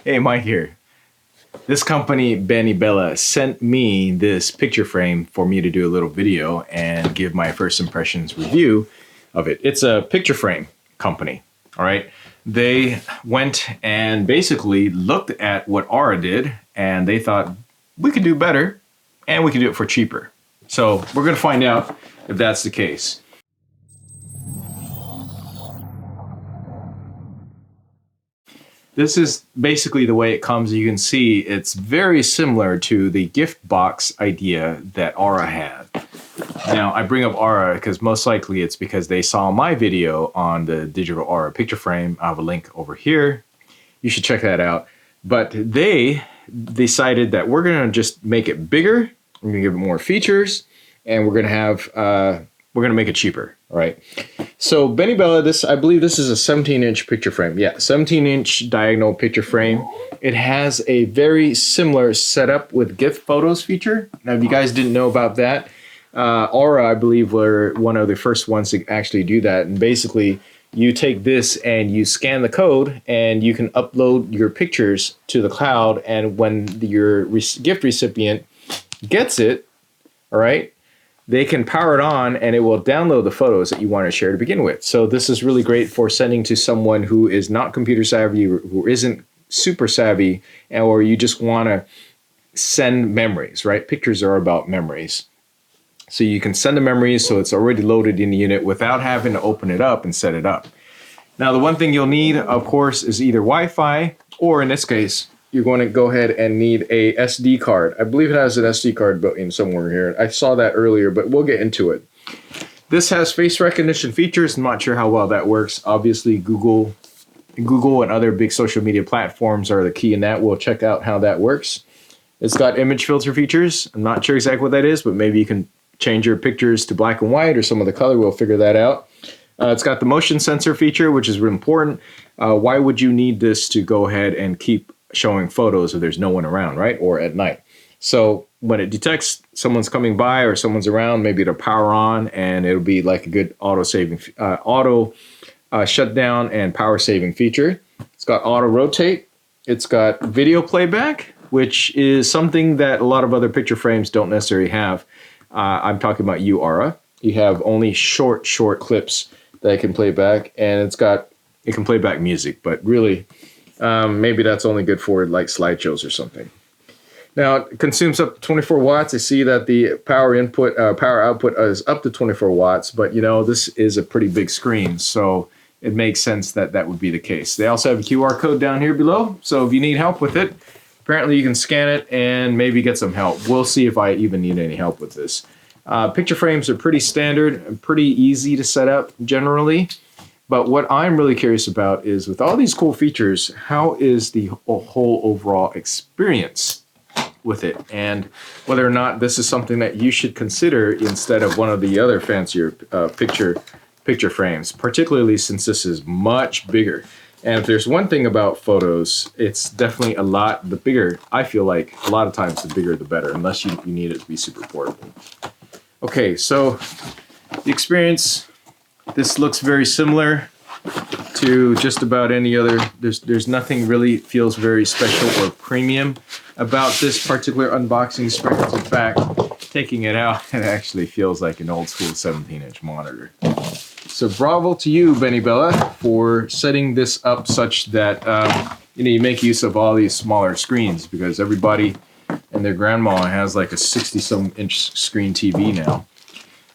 Hey, Mike here. This company, Benibela, sent me this picture frame for me to do a little video and give my first impressions review of it. It's a picture frame company, all right? They went and basically looked at what Aura did, and they thought we could do better and we could do it for cheaper. So we're gonna find out if that's the case. This is basically the way it comes. You can see it's very similar to the gift box idea that Aura had. Now, I bring up Aura because most likely it's because they saw my video on the digital Aura picture frame. I have a link over here. You should check that out. But they decided that we're going to just make it bigger. We're going to give it more features, and we're going to have we're going to make it cheaper. All right. So Benibela, I believe this is a 17-inch picture frame. Yeah, 17-inch diagonal picture frame. It has a very similar setup with gift photos feature. Now, if you guys didn't know about that, Aura, I believe, were one of the first ones to actually do that. And basically, you take this and you scan the code, and you can upload your pictures to the cloud. And when your gift recipient gets it, all right, they can power it on and it will download the photos that you want to share to begin with. So this is really great for sending to someone who is not computer savvy, who isn't super savvy, or you just want to send memories, right? Pictures are about memories. So you can send the memories so it's already loaded in the unit without having to open it up and set it up. Now, the one thing you'll need, of course, is either Wi-Fi, or in this case, you're going to go ahead and need a SD card. I believe it has an SD card built in somewhere here. I saw that earlier, but we'll get into it. This has face recognition features. I'm not sure how well that works. Obviously, Google and other big social media platforms are the key in that. We'll check out how that works. It's got image filter features. I'm not sure exactly what that is, but maybe you can change your pictures to black and white or some of the color. We'll figure that out. It's got the motion sensor feature, which is really important. Why would you need this to go ahead and keep showing photos if there's no one around, right? Or at night. So when it detects someone's coming by or someone's around, maybe it'll power on and it'll be like a good auto shutdown and power saving feature. It's got auto rotate. It's got video playback, which is something that a lot of other picture frames don't necessarily have. I'm talking about Aura. You have only short clips that it can play back, and it can play back music, but really, maybe that's only good for like slideshows or something. Now, it consumes up to 24 watts. I see that the power output is up to 24 watts, but you know, this is a pretty big screen, so it makes sense that that would be the case. They also have a QR code down here below, so if you need help with it, apparently you can scan it and maybe get some help. We'll see if I even need any help with this. Picture frames are pretty standard and pretty easy to set up generally. But what I'm really curious about is, with all these cool features, how is the whole overall experience with it? And whether or not this is something that you should consider instead of one of the other fancier picture frames, particularly since this is much bigger. And if there's one thing about photos, it's definitely the bigger. I feel like a lot of times the bigger the better, unless you need it to be super portable. Okay, so the experience, this looks very similar to just about any other. There's nothing really feels very special or premium about this particular unboxing experience. In fact, taking it out, it actually feels like an old school 17-inch monitor. So bravo to you, Benibela, for setting this up such that you make use of all these smaller screens, because everybody and their grandma has like a 60-some inch screen TV now.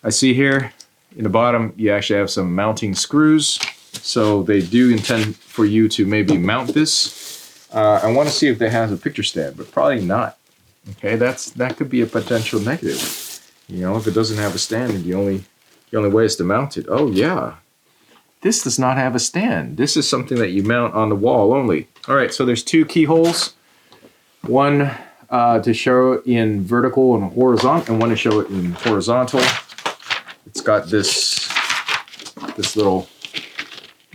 I see here in the bottom you actually have some mounting screws, so they do intend for you to maybe mount this. I want to see if they have a picture stand, but probably not. Okay, that could be a potential negative. You know, if it doesn't have a stand, and the only way is to mount it. Oh yeah, this does not have a stand. This is something that you mount on the wall only. All right, so there's two keyholes. One to show in vertical and horizontal, and one to show it in horizontal. It's got this little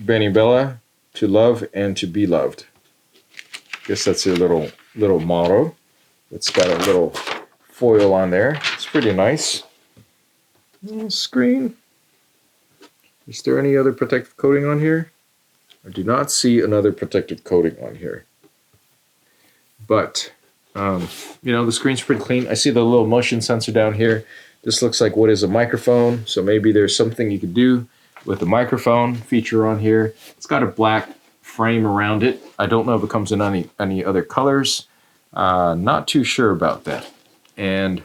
Benibela, to love and to be loved. Guess that's their little motto. It's got a little foil on there. It's pretty nice. Little screen. Is there any other protective coating on here? I do not see another protective coating on here. but you know, the screen's pretty clean. I see the little motion sensor down here. This looks like what is a microphone, so maybe there's something you could do with the microphone feature on here. It's got a black frame around it. I don't know if it comes in any other colors. Not too sure about that. And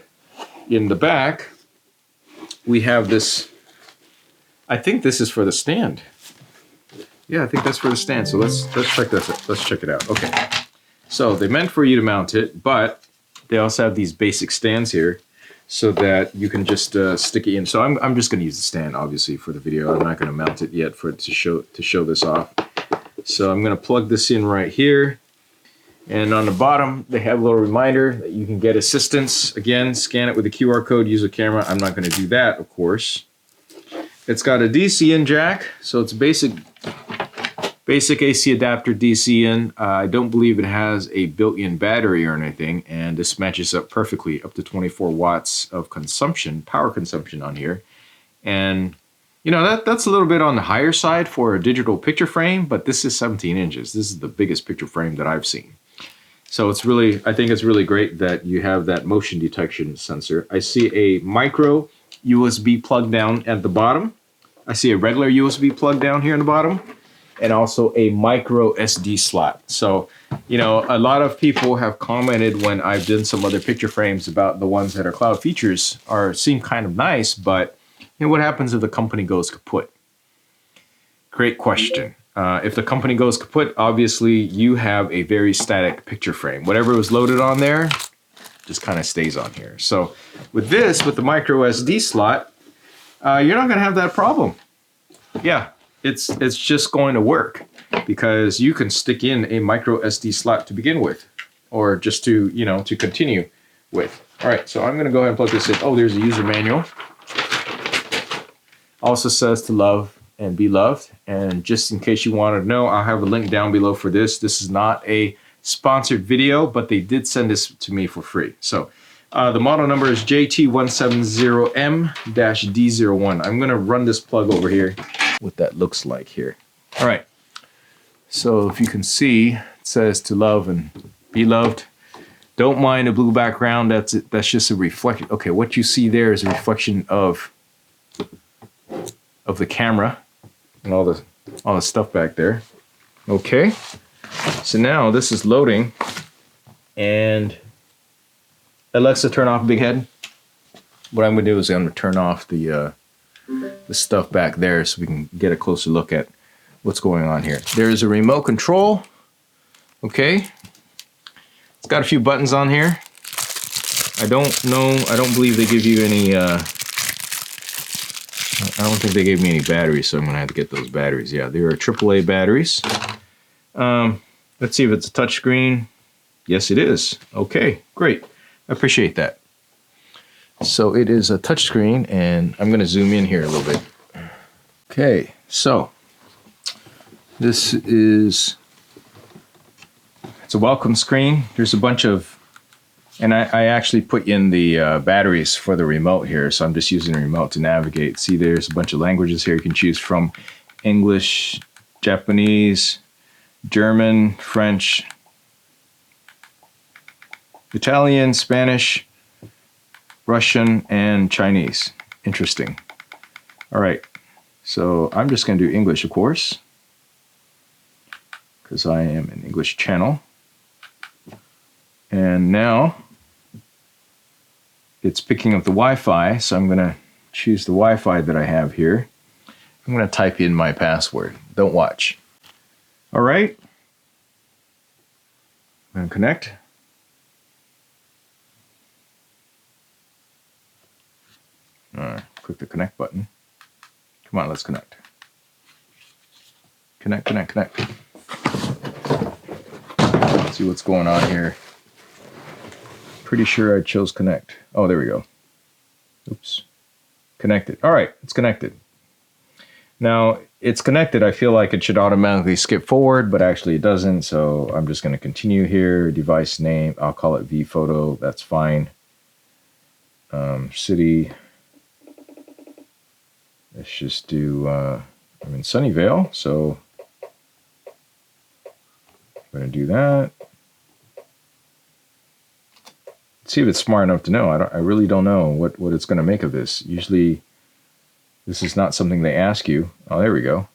in the back, we have this, I think this is for the stand. Yeah, I think that's for the stand. So let's check this out. Let's check it out. Okay. So they meant for you to mount it, but they also have these basic stands here so that you can just stick it in. So I'm just going to use the stand, obviously, for the video. I'm not going to mount it yet for it to show this off. So I'm going to plug this in right here. And on the bottom, they have a little reminder that you can get assistance. Again, scan it with a QR code, use a camera. I'm not going to do that, of course. It's got a DC in jack, so it's basic AC adapter DC in. I don't believe it has a built-in battery or anything, and this matches up perfectly, up to 24 watts of consumption, power consumption on here. And you know, that's a little bit on the higher side for a digital picture frame, but this is 17 inches. This is the biggest picture frame that I've seen. So it's really, I think it's really great that you have that motion detection sensor. I see a micro USB plug down at the bottom. I see a regular USB plug down here in the bottom, and also a micro SD slot. So, you know, a lot of people have commented when I've done some other picture frames about the ones that are cloud features seem kind of nice, but you know, what happens if the company goes kaput? Great question. If the company goes kaput, obviously you have a very static picture frame. Whatever was loaded on there just kind of stays on here. So with this, with the micro SD slot, you're not going to have that problem. Yeah, it's just going to work because you can stick in a micro SD slot to begin with, or just to, you know, to continue with. All right, so I'm going to go ahead and plug this in. Oh, there's a user manual. Also says to love and be loved. And just in case you wanted to know, I'll have a link down below for this. This is not a sponsored video, but they did send this to me for free. So the model number is JT170M-D01. I'm going to run this plug over here, what that looks like here. All right. So if you can see, it says to love and be loved. Don't mind the blue background. That's it. That's just a reflection. Okay, what you see there is a reflection of the camera and all the stuff back there. Okay. So now this is loading, and Alexa, turn off Big Head. What I'm going to do is I'm going to turn off the stuff back there so we can get a closer look at what's going on here. There's a remote control. Okay. It's got a few buttons on here. I don't believe they give you any, I don't think they gave me any batteries, so I'm going to have to get those batteries. Yeah, they are AAA batteries. Let's see if it's a touchscreen. Yes, it is. Okay, great. I appreciate that. So it is a touchscreen, and I'm going to zoom in here a little bit. Okay, so this is, it's a welcome screen. There's a bunch of, and I actually put in the batteries for the remote here, so I'm just using the remote to navigate. See, there's a bunch of languages here you can choose from: English, Japanese, German, French, Italian, Spanish, Russian, and Chinese. Interesting. All right, so I'm just going to do English, of course, because I am an English channel. And now it's picking up the Wi-Fi, so I'm going to choose the Wi-Fi that I have here. I'm going to type in my password. Don't watch. All right. I'm going to connect. All right, click the connect button. Come on, let's connect. Connect, connect, connect. Let's see what's going on here. Pretty sure I chose connect. Oh, there we go. Oops. Connected. All right, it's connected. Now, it's connected. I feel like it should automatically skip forward, but actually it doesn't. So I'm just going to continue here. Device name, I'll call it vPhoto. That's fine. City. Let's just do, I'm in Sunnyvale, so I'm going to do that. see if it's smart enough to know. I really don't know what it's going to make of this. Usually, this is not something they ask you. Oh, there we go.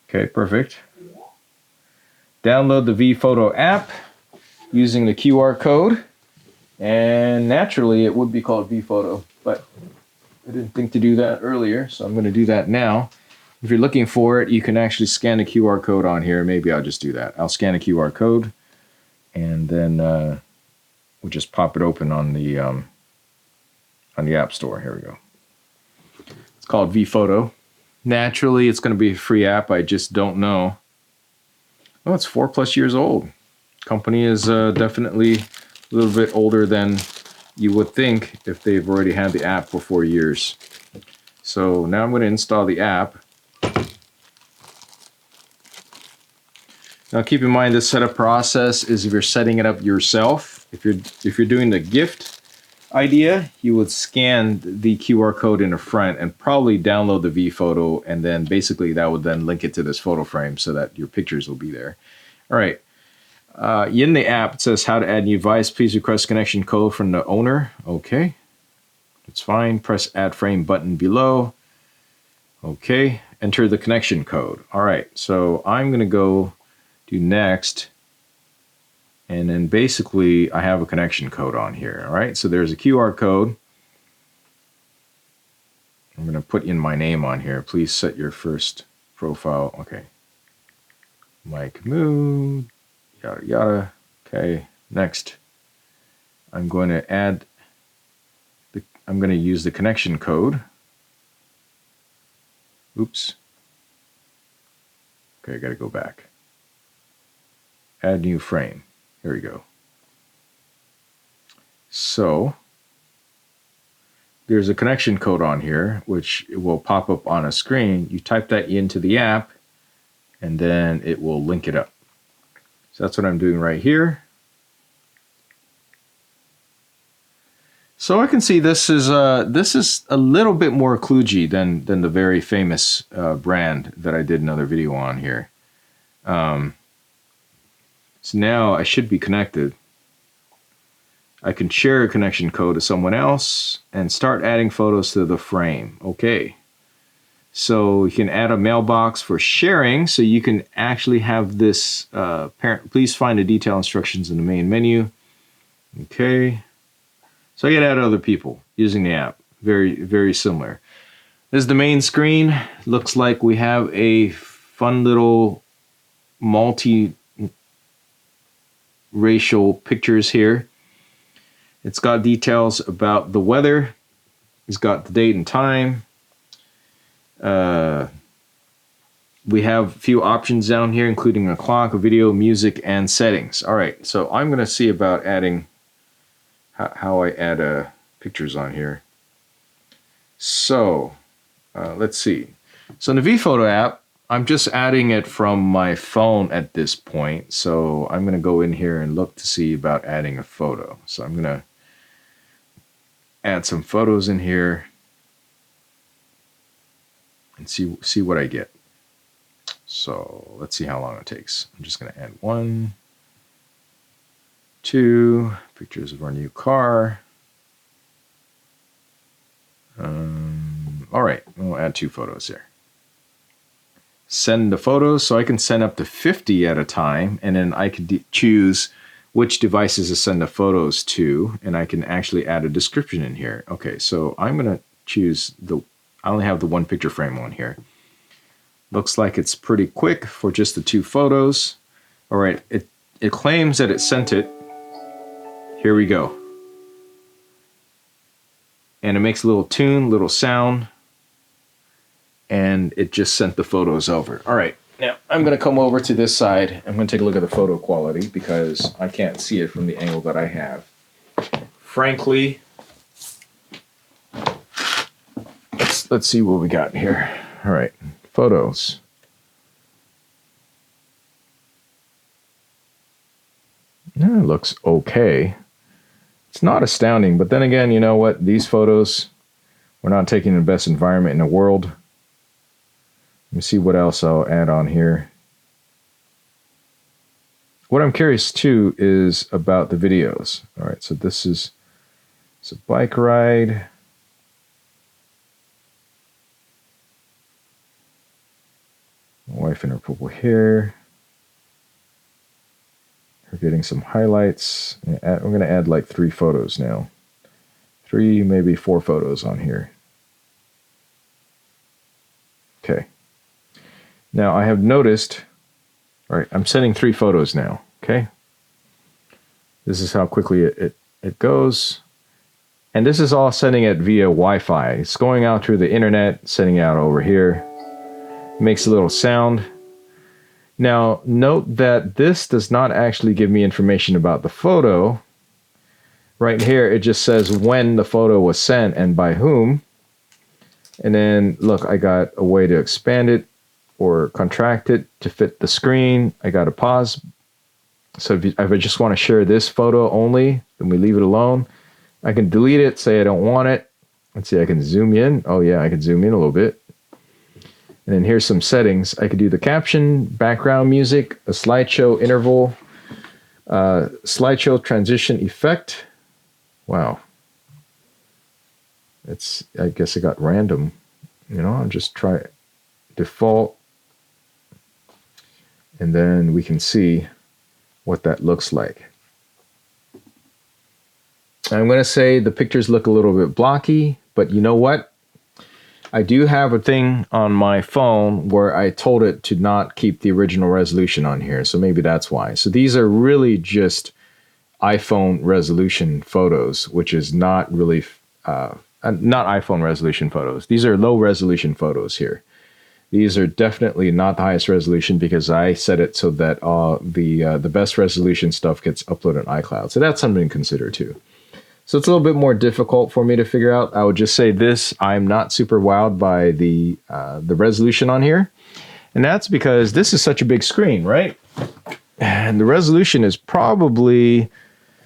Okay, perfect. Download the vPhoto app using the QR code. And naturally, it would be called vPhoto, but I didn't think to do that earlier, so I'm going to do that now. If you're looking for it, you can actually scan the QR code on here. Maybe I'll just do that. I'll scan a QR code, and then we'll just pop it open on the App Store. Here we go. It's called vPhoto. Naturally, it's going to be a free app. I just don't know. Oh, it's 4+ years old. Company is definitely a little bit older than you would think if they've already had the app for 4 years. So now I'm going to install the app. Now keep in mind this setup process is if you're setting it up yourself. If you're doing the gift idea, you would scan the QR code in the front and probably download the vPhoto, and then basically that would then link it to this photo frame so that your pictures will be there. All right. In the app, it says how to add new device. Please request connection code from the owner. Okay, that's fine. Press add frame button below. Okay, enter the connection code. All right, so I'm going to go do next. And then basically I have a connection code on here. All right, so there's a QR code. I'm going to put in my name on here. Please set your first profile. Okay. Mike Mood. Yada yada. Okay, next. I'm going to I'm going to use the connection code. Oops. Okay, I got to go back. Add new frame. Here we go. So there's a connection code on here, which will pop up on a screen. You type that into the app, and then it will link it up. So that's what I'm doing right here. So I can see this is a little bit more kludgy than the very famous brand that I did another video on here. So now I should be connected. I can share a connection code to someone else and start adding photos to the frame. Okay. So you can add a mailbox for sharing, so you can actually have this parent. Please find the detailed instructions in the main menu. Okay. So I can add other people using the app. Very, very similar. This is the main screen. Looks like we have a fun little multi-racial pictures here. It's got details about the weather. It's got the date and time. We have a few options down here, including a clock, a video, music, and settings. All right, so I'm going to see about adding how I add pictures on here. So let's see. So in the vPhoto app, I'm just adding it from my phone at this point. So I'm going to go in here and look to see about adding a photo. So I'm going to add some photos in here and see what I get. So let's see how long it takes. I'm just going to add 1, 2 pictures of our new car. All right, we'll add 2 photos here. Send the photos, so I can send up to 50 at a time, and then I can choose which devices to send the photos to, and I can actually add a description in here. Okay, so I'm going to choose I only have the 1 picture frame on here. Looks like it's pretty quick for just the 2 photos. All right, it claims that it sent it. Here we go. And it makes a little tune, little sound, and it just sent the photos over. All right, now I'm going to come over to this side. I'm going to take a look at the photo quality because I can't see it from the angle that I have. Frankly, let's see what we got here. All right, photos. Yeah, it looks okay. It's not astounding, but then again, you know what? These photos, we're not taking the best environment in the world. Let me see what else I'll add on here. what I'm curious too is about the videos. All right, so this is it's a bike ride. My wife in her purple hair. We're getting some highlights. We're going to add like 3 photos now. 3, maybe 4 photos on here. Okay. Now I have noticed, all right, I'm sending 3 photos now, okay? This is how quickly it goes. And this is all sending it via Wi-Fi. It's going out through the internet, sending out over here. Makes a little sound. Now, note that this does not actually give me information about the photo. Right here, it just says when the photo was sent and by whom. And then, look, I got a way to expand it or contract it to fit the screen. I got a pause. So if I just want to share this photo only, then we leave it alone. I can delete it, say I don't want it. Let's see, I can zoom in. Oh yeah, I can zoom in a little bit. And then here's some settings. I could do the caption, background music, a slideshow interval, slideshow transition effect. Wow. I guess it got random. You know, I'll just try default. And then we can see what that looks like. I'm going to say the pictures look a little bit blocky, but you know what? I do have a thing on my phone where I told it to not keep the original resolution on here, so maybe that's why. So these are really just iPhone resolution photos, which is not really, not iPhone resolution photos. These are low resolution photos here. These are definitely not the highest resolution because I set it so that the best resolution stuff gets uploaded on iCloud. So that's something to consider too. So it's a little bit more difficult for me to figure out. I would just say this, I'm not super wowed by the resolution on here. And that's because this is such a big screen, right? And the resolution is probably,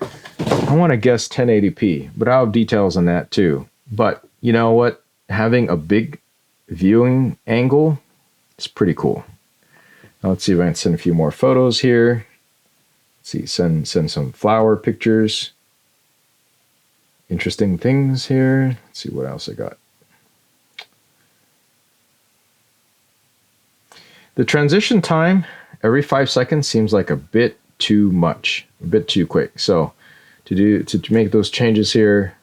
I want to guess 1080p, but I'll have details on that too. But you know what? Having a big viewing angle is pretty cool. Now let's see if I can send a few more photos here. Let's see, send some flower pictures. Interesting things here. Let's see what else I got. The transition time every 5 seconds seems like a bit too much, a bit too quick. So to make those changes here,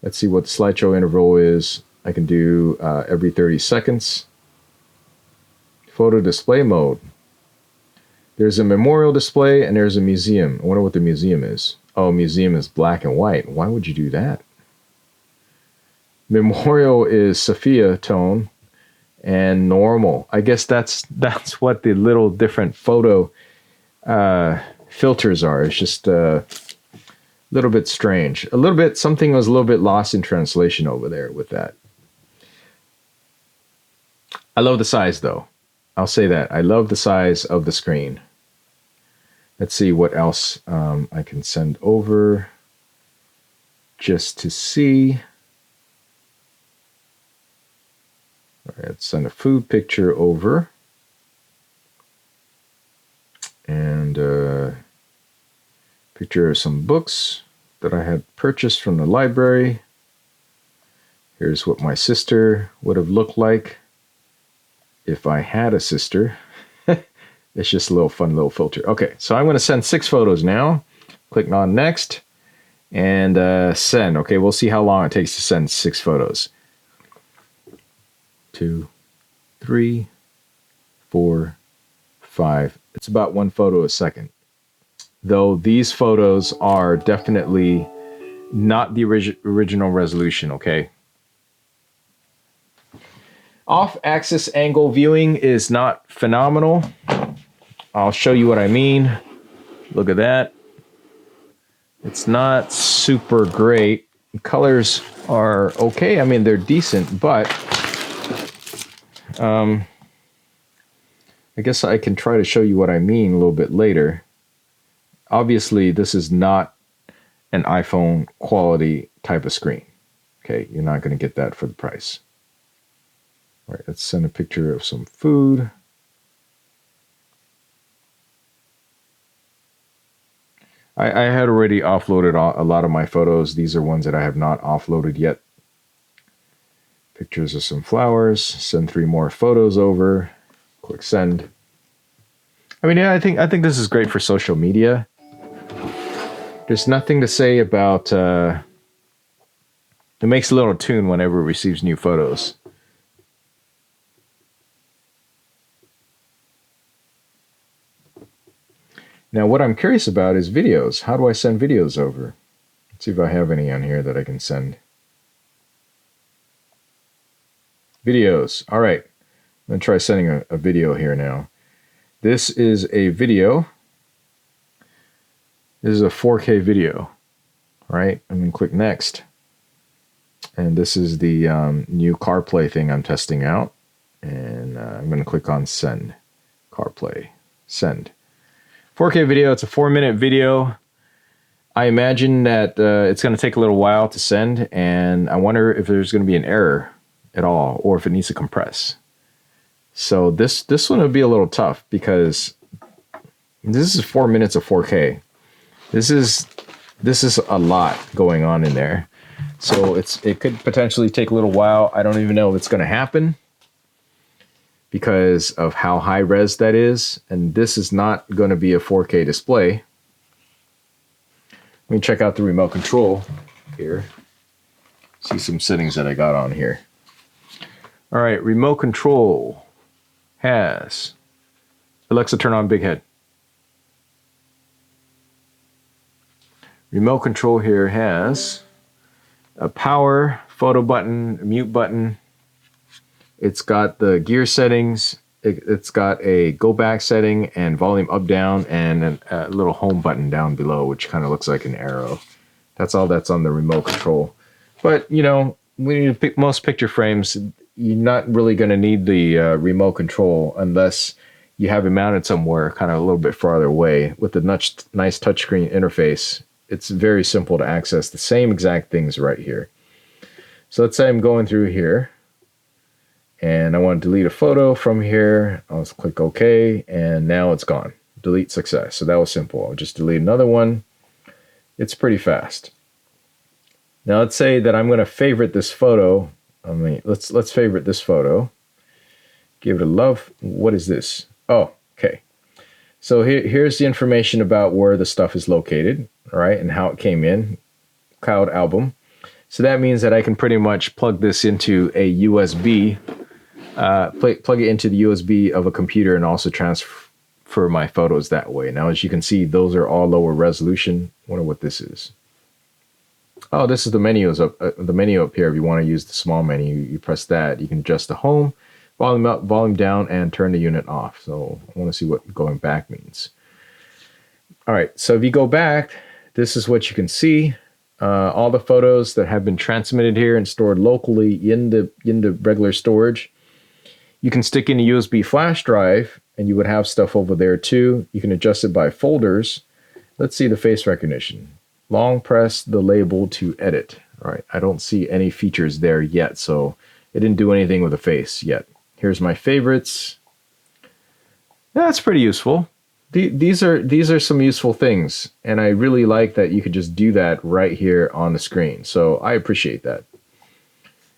let's see what the slideshow interval is. I can do every 30 seconds. Photo display mode. There's a memorial display and there's a museum. I wonder what the museum is. Oh, museum is black and white. Why would you do that? Memorial is sepia tone and normal. I guess that's what the little different photo filters are. It's just a little bit strange. A little bit, something was a little bit lost in translation over there with that. I love the size though. I'll say that. I love the size of the screen. Let's see what else I can send over just to see. All right, let's send a food picture over. And a picture of some books that I had purchased from the library. Here's what my sister would have looked like if I had a sister. It's just a little fun little filter. Okay, so I'm going to send 6 photos now. Click on next and send. Okay, we'll see how long it takes to send 6 photos. 2, 3, 4, 5. It's about 1 photo a second. Though these photos are definitely not the original resolution, okay? Off-axis angle viewing is not phenomenal. I'll show you what I mean. Look at that. It's not super great. Colors are okay. I mean, they're decent, but I guess I can try to show you what I mean a little bit later. Obviously, this is not an iPhone quality type of screen. Okay, you're not going to get that for the price. All right, let's send a picture of some food. I had already offloaded a lot of my photos. These are ones that I have not offloaded yet. Pictures of some flowers. Send 3 more photos over. Click send. I mean, yeah, I think this is great for social media. There's nothing to say about. It makes a little tune whenever it receives new photos. Now, what I'm curious about is videos. How do I send videos over? Let's see if I have any on here that I can send. Videos. All right. I'm going to try sending a video here now. This is a video. This is a 4K video. All right. I'm going to click next. And this is the new CarPlay thing I'm testing out. And I'm going to click on send. CarPlay. Send. 4K video. It's a 4-minute video. I imagine that it's going to take a little while to send. And I wonder if there's going to be an error at all, or if it needs to compress. So this one would be a little tough because this is 4 minutes of 4K. This is a lot going on in there. So it could potentially take a little while. I don't even know if it's going to happen because of how high res that is. And this is not going to be a 4K display. Let me check out the remote control here. See some settings that I got on here. All right, remote control has Alexa, turn on Big Head. Remote control here has a power, photo button, mute button. It's got the gear settings. It's got a go back setting and volume up down and a little home button down below, which kind of looks like an arrow. That's all that's on the remote control. But you know, when you pick most picture frames, you're not really going to need the remote control unless you have it mounted somewhere kind of a little bit farther away. With the nice touchscreen interface, it's very simple to access the same exact things right here. So let's say I'm going through here and I want to delete a photo from here. I'll just click OK, and now it's gone. Delete success. So that was simple. I'll just delete another one. It's pretty fast. Now let's say that I'm going to favorite this photo. I mean, let's favorite this photo. Give it a love. What is this? Oh, okay. So here's the information about where the stuff is located, all right, and how it came in. Cloud album. So that means that I can pretty much plug this into a USB, plug it into the USB of a computer, and also transfer my photos that way. Now, as you can see, those are all lower resolution. I wonder what this is. Oh, this is the menus up. The menu up here. If you want to use the small menu, you press that. You can adjust the home, volume up, volume down, and turn the unit off. So I want to see what going back means. All right. So if you go back, this is what you can see. All the photos that have been transmitted here and stored locally in the regular storage. You can stick in a USB flash drive, and you would have stuff over there too. You can adjust it by folders. Let's see the face recognition. Long press the label to edit. All right, I don't see any features there yet, so it didn't do anything with the face yet. Here's my favorites. That's pretty useful. These are some useful things, and I really like that you could just do that right here on the screen. So I appreciate that.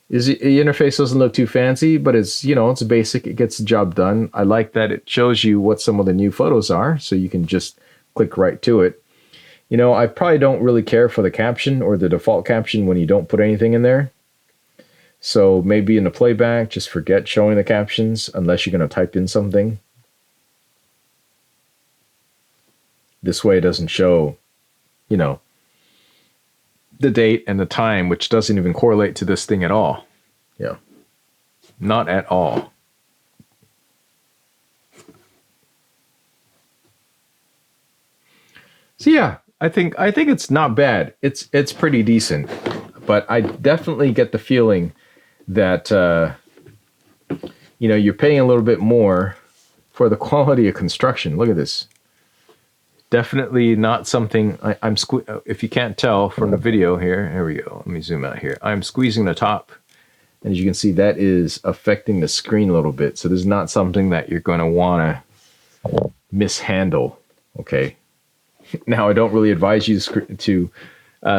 The interface doesn't look too fancy, but it's it's basic. It gets the job done. I like that it shows you what some of the new photos are, so you can just click right to it. I probably don't really care for the caption or the default caption when you don't put anything in there. So maybe in the playback, just forget showing the captions unless you're going to type in something. This way it doesn't show, the date and the time, which doesn't even correlate to this thing at all. Yeah, not at all. So yeah, I think it's not bad. It's pretty decent, but I definitely get the feeling that you're paying a little bit more for the quality of construction. Look at this. Definitely not something I'm if you can't tell from the video here we go. Let me zoom out here. I'm squeezing the top, and as you can see, that is affecting the screen a little bit. So this is not something that you're going to want to mishandle. Okay. Now, I don't really advise you to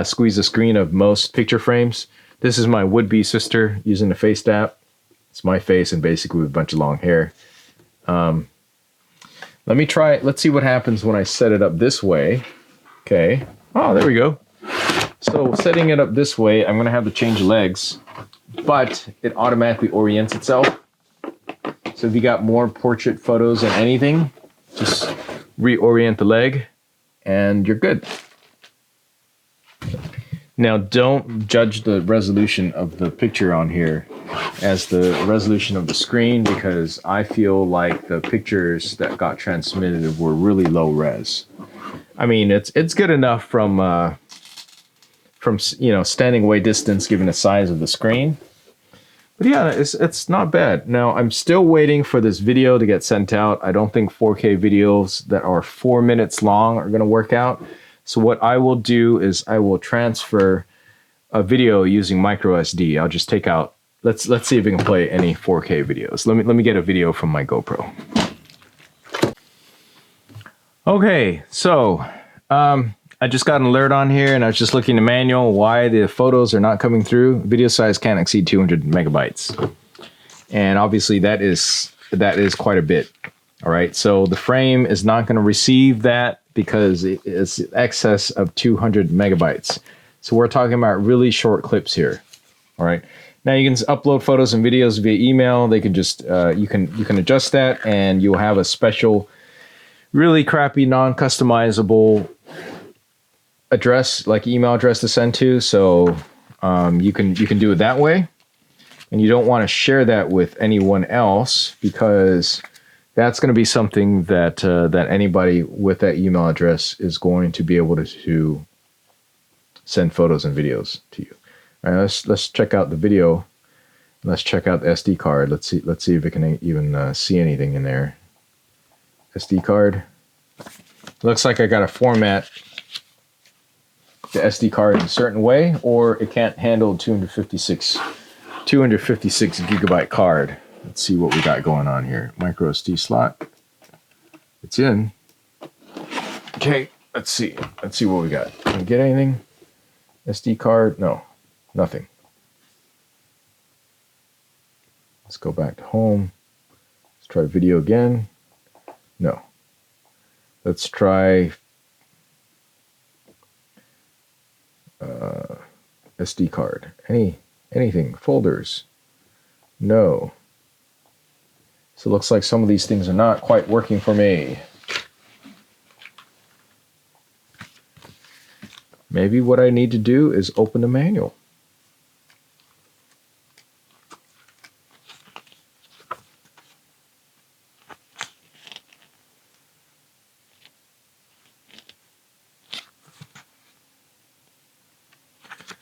squeeze the screen of most picture frames. This is my would-be sister using the Face app. It's my face and basically with a bunch of long hair. Let me try it. Let's see what happens when I set it up this way. Okay. Oh, there we go. So setting it up this way, I'm going to have to change legs, but it automatically orients itself. So if you got more portrait photos than anything, just reorient the leg and you're good. Now, don't judge the resolution of the picture on here as the resolution of the screen, because I feel like the pictures that got transmitted were really low res. I mean, it's good enough from you know, standing away distance given the size of the screen. But yeah, it's not bad. Now, I'm still waiting for this video to get sent out. I don't think 4K videos that are 4 minutes long are going to work out. So what I will do is I will transfer a video using MicroSD. I'll just take out, let's see if we can play any 4K videos. Let me get a video from my GoPro. Okay, so I just got an alert on here and I was just looking at the manual why the photos are not coming through. Video size can't exceed 200 megabytes. And obviously that is quite a bit. All right, so the frame is not going to receive that because it's excess of 200 megabytes. So we're talking about really short clips here. All right. Now you can upload photos and videos via email. They can just you can adjust that, and you'll have a special, really crappy, non-customizable address, like email address to send to. So you can do it that way, and you don't want to share that with anyone else because that's going to be something that that anybody with that email address is going to be able to send photos and videos to you. All right, let's check out the video. Let's check out the SD card. Let's see if it can even see anything in there. SD card. Looks like I got to format the SD card in a certain way, or it can't handle 256 gigabyte card. Let's see what we got going on here. Micro SD slot. It's in. Okay, let's see. Let's see what we got. Can we get anything? SD card? No, nothing. Let's go back to home. Let's try video again. No. Let's try SD card. Anything? Folders? No. So it looks like some of these things are not quite working for me. Maybe what I need to do is open the manual.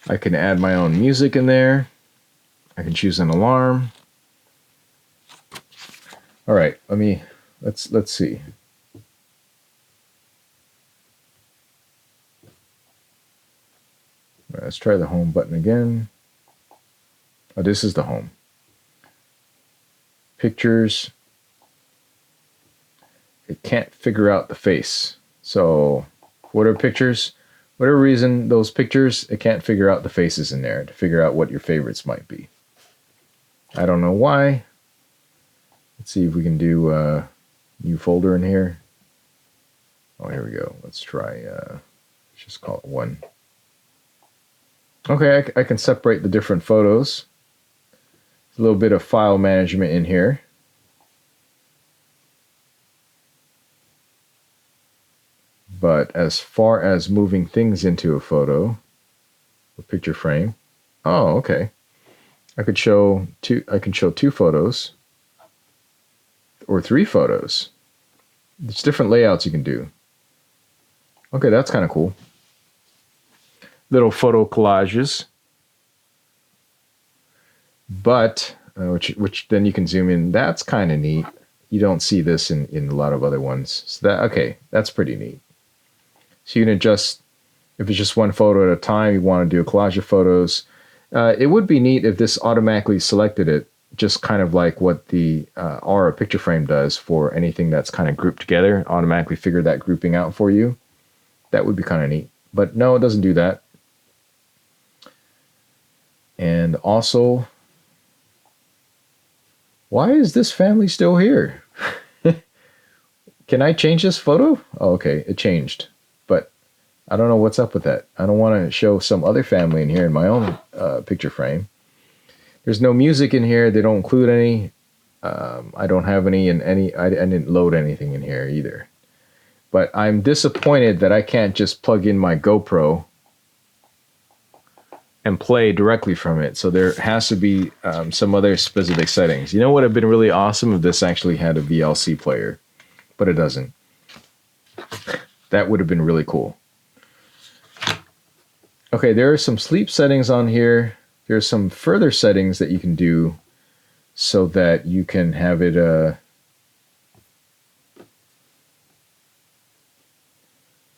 I can add my own music in there. I can choose an alarm. All right, let's see. All right, let's try the home button again. Oh, this is the home. Pictures. It can't figure out the face. So, what are pictures? Whatever reason, those pictures, it can't figure out the faces in there to figure out what your favorites might be. I don't know why. Let's see if we can do a new folder in here. Oh, here we go. Let's try, let's just call it 1. Okay, I can separate the different photos. A little bit of file management in here. But as far as moving things into a photo, a picture frame, oh, okay. I can show 2 photos or 3 photos. There's different layouts you can do. Okay, that's kind of cool. Little photo collages, but which then you can zoom in. That's kind of neat. You don't see this in a lot of other ones. So okay, that's pretty neat. So you can adjust, if it's just one photo at a time, you want to do a collage of photos. It would be neat if this automatically selected it, just kind of like what the Aura picture frame does for anything that's kind of grouped together, automatically figure that grouping out for you. That would be kind of neat. But no, it doesn't do that. And also, why is this family still here? Can I change this photo? Oh, okay, it changed. But I don't know what's up with that. I don't want to show some other family in here in my own picture frame. There's no music in here. They don't include any. I don't have any in any. I didn't load anything in here either. But I'm disappointed that I can't just plug in my GoPro and play directly from it. So there has to be some other specific settings. You know what would have been really awesome if this actually had a VLC player, but it doesn't. That would have been really cool. Okay, there are some sleep settings on here. There's some further settings that you can do so that you can have it you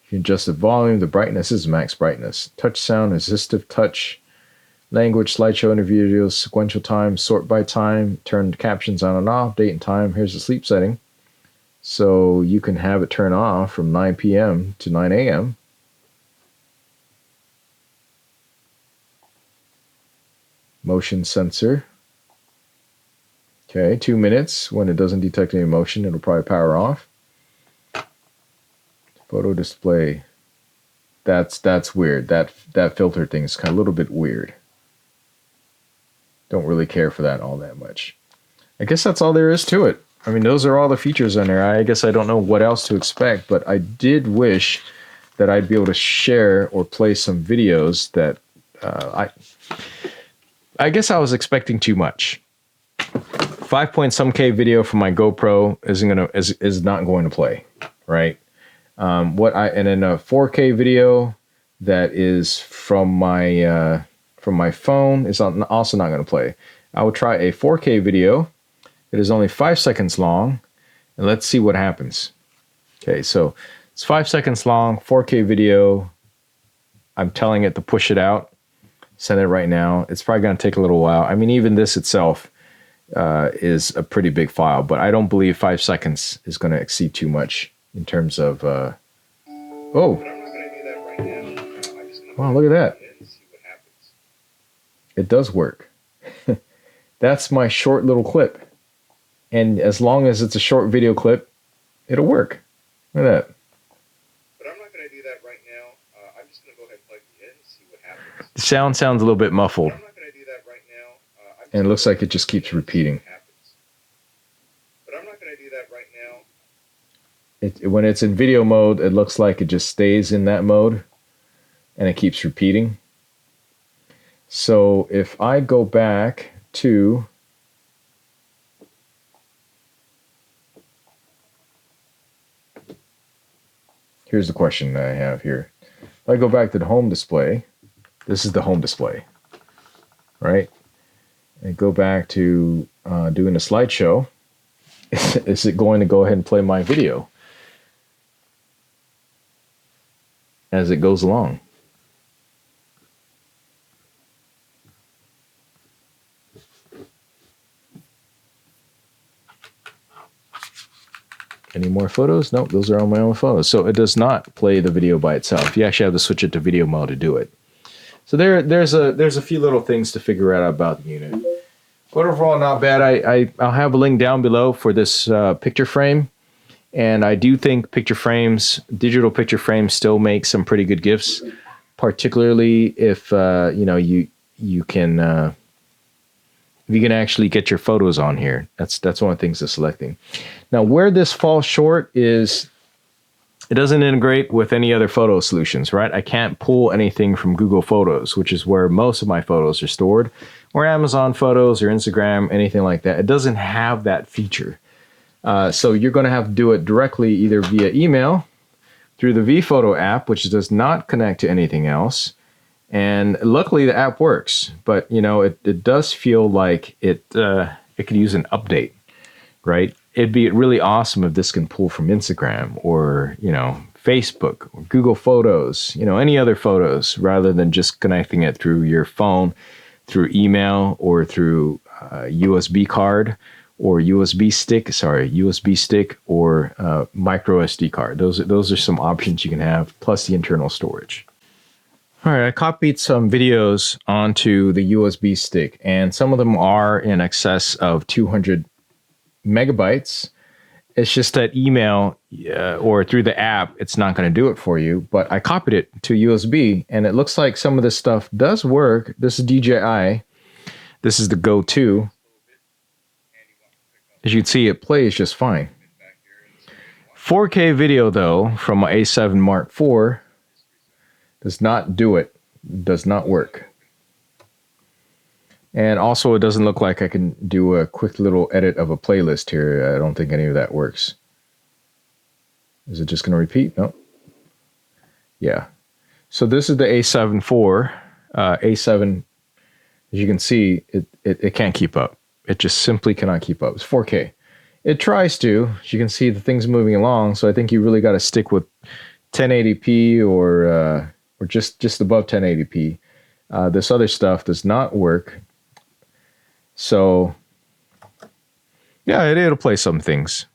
can adjust the volume, the brightness is max brightness. Touch sound, assistive touch, language, slideshow, interview videos, sequential time, sort by time, turn captions on and off, date and time. Here's the sleep setting. So you can have it turn off from 9 p.m. to 9 a.m. Motion sensor. Okay, 2 minutes. When it doesn't detect any motion, it'll probably power off. Photo display. That's weird. That filter thing is kind of a little bit weird. Don't really care for that all that much. I guess that's all there is to it. I mean, those are all the features in there. I guess I don't know what else to expect, but I did wish that I'd be able to share or play some videos that I guess I was expecting too much. 5 point some K video from my GoPro is not going to play, right? And then a 4K video that is from my phone is also not going to play. I will try a 4K video. It is only 5 seconds long, and let's see what happens. Okay, so it's 5 seconds long, 4K video. I'm telling it to push it out. Send it right now. It's probably going to take a little while. I mean, even this itself is a pretty big file, but I don't believe 5 seconds is going to exceed too much in terms of. Oh, wow! Look at that. It does work. That's my short little clip, and as long as it's a short video clip, it'll work. Look at that. The sound sounds a little bit muffled. And it looks like it just keeps repeating. When it's in video mode, it looks like it just stays in that mode. And it keeps repeating. So if I go back to... Here's the question that I have here. If I go back to the home display... This is the home display, right? And go back to doing a slideshow. Is it going to go ahead and play my video as it goes along? Any more photos? Nope, those are all my own photos. So it does not play the video by itself. You actually have to switch it to video mode to do it. So there's a few little things to figure out about the unit. But overall, not bad. I'll have a link down below for this picture frame. And I do think digital picture frames still make some pretty good gifts, particularly if you can actually get your photos on here. That's one of the things to selecting. Now, where this falls short is it doesn't integrate with any other photo solutions, right? I can't pull anything from Google Photos, which is where most of my photos are stored, or Amazon Photos or Instagram, anything like that. It doesn't have that feature. So you're going to have to do it directly either via email, through the vPhoto app, which does not connect to anything else. And luckily the app works, but it does feel like it could use an update, right? It'd be really awesome if this can pull from Instagram or, Facebook or Google Photos, any other photos, rather than just connecting it through your phone, through email or through a USB card or USB stick or MicroSD card. Those are some options you can have, plus the internal storage. All right, I copied some videos onto the USB stick, and some of them are in excess of 200 megabytes. It's just that email or through the app, it's not going to do it for you. But I copied it to USB, and it looks like some of this stuff does work. This is DJI. This is the Go 2. As you can see, it plays just fine. 4K video, though, from my A7 Mark IV does not do it. Does not work. And also, it doesn't look like I can do a quick little edit of a playlist here. I don't think any of that works. Is it just going to repeat? No. Yeah. So this is the A7 IV. A7, as you can see, it can't keep up. It just simply cannot keep up. It's 4K. It tries to. As you can see, the thing's moving along. So I think you really got to stick with 1080p or just above 1080p. This other stuff does not work. So, yeah, it'll play some things.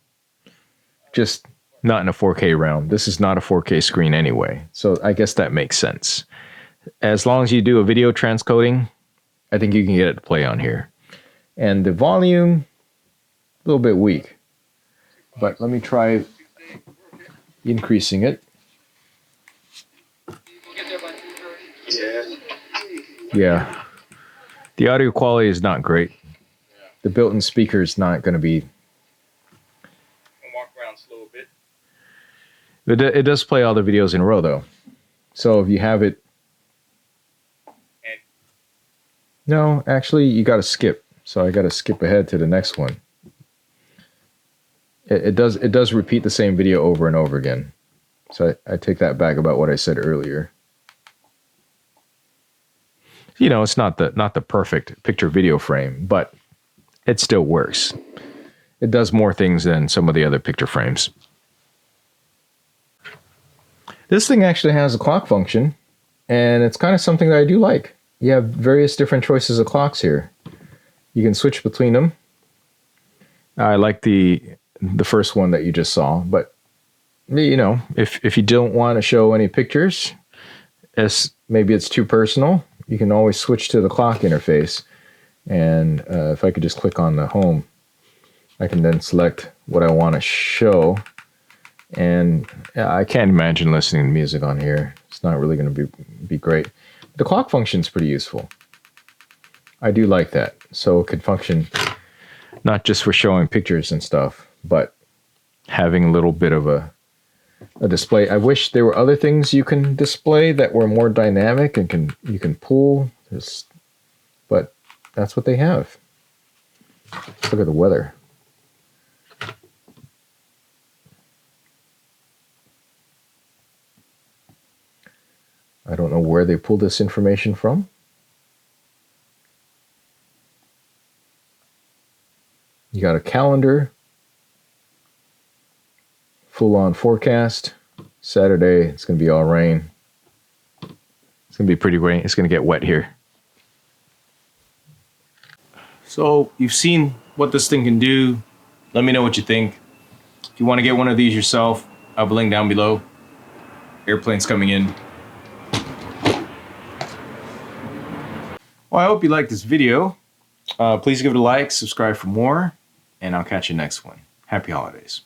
Just not in a 4K realm. This is not a 4K screen anyway. So I guess that makes sense. As long as you do a video transcoding, I think you can get it to play on here. And the volume, a little bit weak. But let me try increasing it. Yeah. The audio quality is not great. The built-in speaker is not going to be... Walk around slow a bit. It does play all the videos in a row, though. So if you have it... No, actually, you got to skip. So I got to skip ahead to the next one. It does repeat the same video over and over again. So I take that back about what I said earlier. You know, it's not the perfect picture video frame, but it still works. It does more things than some of the other picture frames. This thing actually has a clock function, and it's kind of something that I do like. You have various different choices of clocks here. You can switch between them. I like the first one that you just saw, but you know, if you don't want to show any pictures, maybe it's too personal, you can always switch to the clock interface. And if I could just click on the home, I can then select what I want to show. And yeah, I can't imagine listening to music on here. It's not really going to be great. The clock function is pretty useful. I do like that. So it could function not just for showing pictures and stuff, but having a little bit of a display. I wish there were other things you can display that were more dynamic and you can pull this, but that's what they have. Let's look at the weather. I don't know where they pulled this information from. You got a calendar, full-on forecast. Saturday, it's going to be all rain. It's going to be pretty rain. It's going to get wet here. So you've seen what this thing can do. Let me know what you think. If you want to get one of these yourself, I have a link down below. Airplanes coming in. Well, I hope you liked this video. Please give it a like, subscribe for more, and I'll catch you next one. Happy holidays.